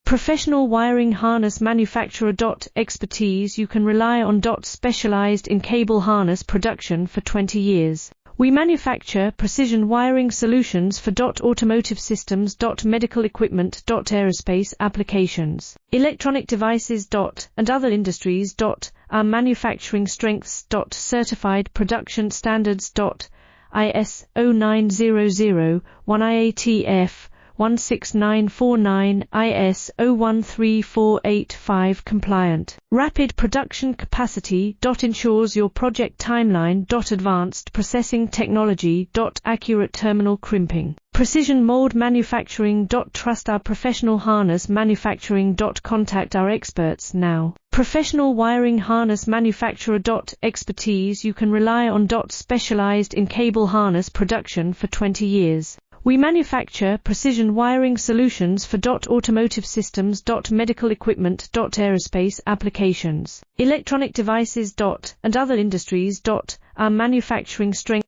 Professional wiring harness manufacturer. Expertise you can rely on. Specialized in cable harness production for 20 years. We manufacture precision wiring solutions for automotive systems, medical equipment, aerospace applications, electronic devices, and other industries. Our manufacturing strengths. Certified production standards. IS 0900-1I-A-T-F 16949, IS 013485 compliant. Rapid production capacity. Ensures your project timeline. Advanced processing technology. Accurate terminal crimping. Precision mold manufacturing. Trust our professional harness manufacturing. Contact our experts now. Professional wiring harness manufacturer. Expertise you can rely on. Specialized in cable harness production for 20 years. We manufacture precision wiring solutions for automotive systems, medical equipment, aerospace applications, electronic devices, and other industries. Our manufacturing strength